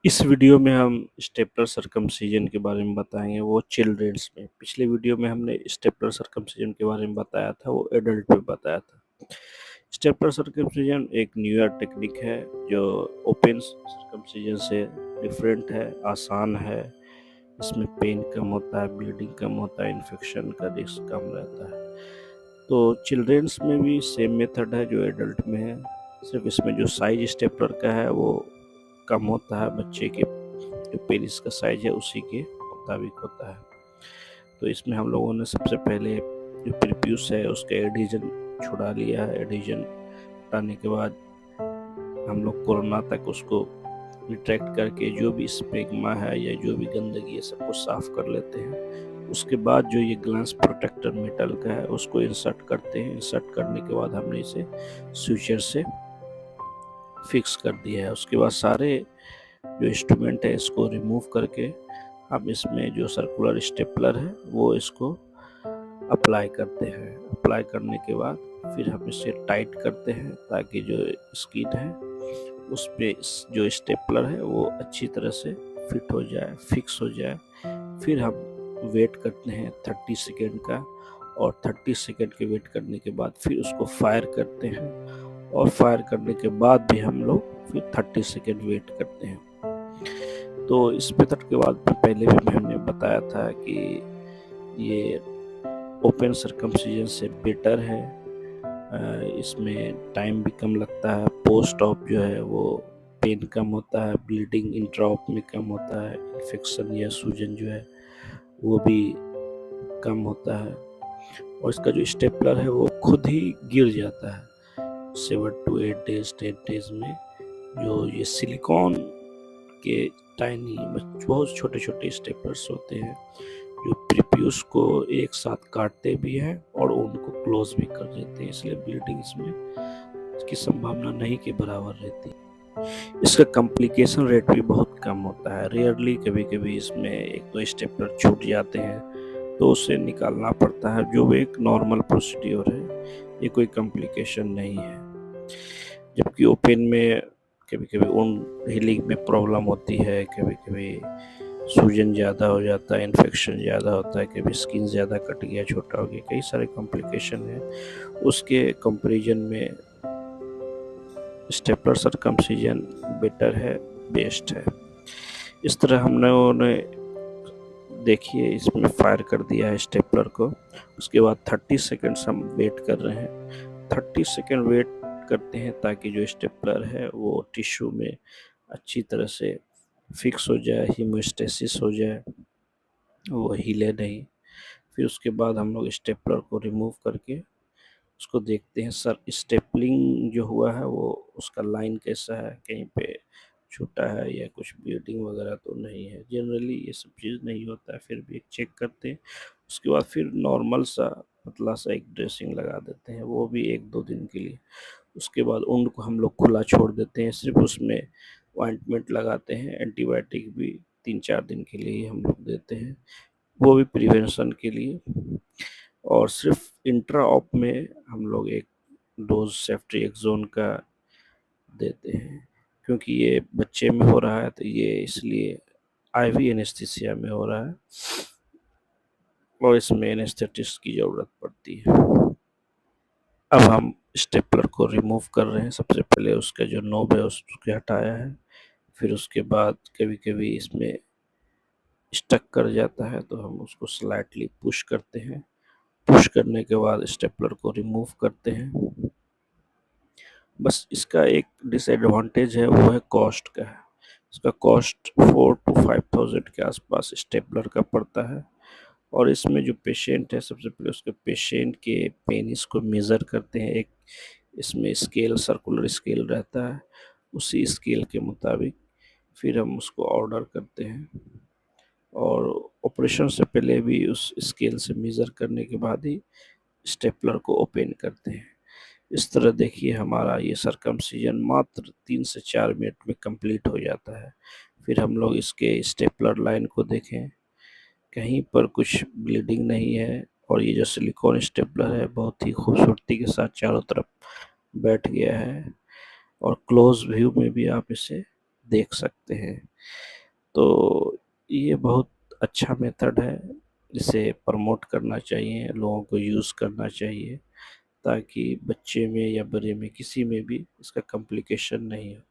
इस वीडियो में हम स्टेपलर सरकमसिजन के बारे में बताएंगे, वो चिल्ड्रेंस में। पिछले वीडियो में हमने स्टेपलर सरकमसिजन के बारे में बताया था, वो एडल्ट में बताया था। स्टेपलर सरकमसिजन एक न्यूयर टेक्निक है जो ओपन सरकमसिजन से डिफरेंट है, आसान है। इसमें पेन कम होता है, ब्लीडिंग कम होता है, इन्फेक्शन का रिस्क कम रहता है। तो चिल्ड्रेंस में भी सेम मेथड है जो एडल्ट में है, सिर्फ इसमें जो साइज स्टेपलर का है वो कम होता है, बच्चे के जो पेनिस का साइज है उसी के मुताबिक होता है। तो इसमें हम लोगों ने सबसे पहले जो प्रीप्यूस है उसका एडिजन छुड़ा लिया है। एडिजन हटाने के बाद हम लोग कोरोना तक उसको रिट्रैक्ट करके जो भी स्पेगमा है या जो भी गंदगी है सबको साफ कर लेते हैं। उसके बाद जो ये ग्लांस प्रोटेक्टर मेटल का है उसको इंसर्ट करते हैं। इंसर्ट करने के बाद हमने इसे स्विचर से फिक्स कर दिया है। उसके बाद सारे जो इंस्ट्रूमेंट है इसको रिमूव करके हम इसमें जो सर्कुलर स्टेपलर है वो इसको अप्लाई करते हैं। अप्लाई करने के बाद फिर हम इसे टाइट करते हैं ताकि जो स्किन है उस पे जो स्टेपलर है वो अच्छी तरह से फिट हो जाए, फिक्स हो जाए। फिर हम वेट करते हैं 30 सेकेंड का, और 30 सेकेंड के वेट करने के बाद फिर उसको फायर करते हैं, और फायर करने के बाद भी हम लोग फिर 30 सेकेंड वेट करते हैं। तो इस मेथड के बाद पहले भी हमने बताया था कि ये ओपन सरकमसिजन से बेटर है। इसमें टाइम भी कम लगता है, पोस्ट ऑप जो है वो पेन कम होता है, ब्लीडिंग इंट्रा ऑप में कम होता है, इन्फेक्शन या सूजन जो है वो भी कम होता है, और इसका जो स्टेपलर है वो खुद ही गिर जाता है 7 to 8 डेज 10 डेज में। जो ये सिलिकॉन के टाइनी बहुत छोटे छोटे स्टेपलर्स होते हैं जो प्रीप्यूस को एक साथ काटते भी हैं और उनको क्लोज भी कर देते हैं, इसलिए ब्लीडिंग इसमें की संभावना नहीं के बराबर रहती। इसका कॉम्प्लिकेशन रेट भी बहुत कम होता है। रेयरली कभी कभी इसमें एक दो स्टेपलर छूट जाते हैं तो उसे निकालना पड़ता है, जो एक नॉर्मल प्रोसीड्योर है, ये कोई कॉम्प्लिकेशन नहीं है। जबकि ओपन में कभी कभी उन हीलिंग में प्रॉब्लम होती है, कभी कभी सूजन ज़्यादा हो जाता है, इन्फेक्शन ज़्यादा होता है, कभी स्किन ज़्यादा कट गया, छोटा हो गया, कई सारे कॉम्प्लिकेशन है। उसके कंपैरिजन में स्टेपलर सरकमसिजन बेटर है, बेस्ट है। इस तरह हम लोगों ने देखिए इसमें फायर कर दिया है स्टेपलर को। उसके बाद 30 सेकेंड्स हम वेट कर रहे हैं। 30 सेकेंड वेट करते हैं ताकि जो स्टेपलर है वो टिश्यू में अच्छी तरह से फिक्स हो जाए, हीमोस्टेसिस हो जाए, वो हिले नहीं। फिर उसके बाद हम लोग स्टेपलर को रिमूव करके उसको देखते हैं, सर स्टेपलिंग जो हुआ है वो उसका लाइन कैसा है, कहीं पे छूटा है या कुछ ब्लीडिंग वगैरह तो नहीं है। जनरली ये सब चीज़ नहीं होता है, फिर भी एक चेक करते हैं। उसके बाद फिर नॉर्मल सा पतला सा एक ड्रेसिंग लगा देते हैं, वो भी 1-2 दिन के लिए। उसके बाद उंड को हम लोग खुला छोड़ देते हैं, सिर्फ उसमें ऑइंटमेंट लगाते हैं। एंटीबायोटिक भी 3-4 दिन के लिए ही हम लोग देते हैं, वो भी प्रिवेंशन के लिए। और सिर्फ इंट्रा ऑप में हम लोग एक डोज सेफ्ट्रिएक्सोन का देते हैं, क्योंकि ये बच्चे में हो रहा है तो ये इसलिए आईवी एनेस्थीसिया में हो रहा है और इसमें एनेस्थेटिस्ट की ज़रूरत पड़ती है। अब हम स्टेपलर को रिमूव कर रहे हैं। सबसे पहले उसका जो नोब है उसको हटाया है, फिर उसके बाद कभी कभी इसमें स्टक कर जाता है तो हम उसको स्लाइटली पुश करते हैं। पुश करने के बाद स्टेपलर को रिमूव करते हैं। बस इसका एक डिसएडवांटेज है, वो है कॉस्ट का है। इसका कॉस्ट 4 to 5,000 के आसपास स्टेपलर का पड़ता है। और इसमें जो पेशेंट है सबसे पहले उसके पेशेंट के पेनिस को मेज़र करते हैं। एक इसमें स्केल, सर्कुलर स्केल रहता है, उसी स्केल के मुताबिक फिर हम उसको ऑर्डर करते हैं, और ऑपरेशन से पहले भी उस स्केल से मेज़र करने के बाद ही स्टेपलर को ओपन करते हैं। इस तरह देखिए हमारा ये सरकमसिजन मात्र 3 से 4 मिनट में कंप्लीट हो जाता है। फिर हम लोग इसके स्टेपलर लाइन को देखें, कहीं पर कुछ ब्लीडिंग नहीं है, और ये जो सिलिकॉन स्टेपलर है बहुत ही खूबसूरती के साथ चारों तरफ बैठ गया है, और क्लोज व्यू में भी आप इसे देख सकते हैं। तो ये बहुत अच्छा मेथड है, इसे प्रमोट करना चाहिए, लोगों को यूज़ करना चाहिए, ताकि बच्चे में या बड़े में किसी में भी इसका कॉम्प्लिकेशन नहीं हो।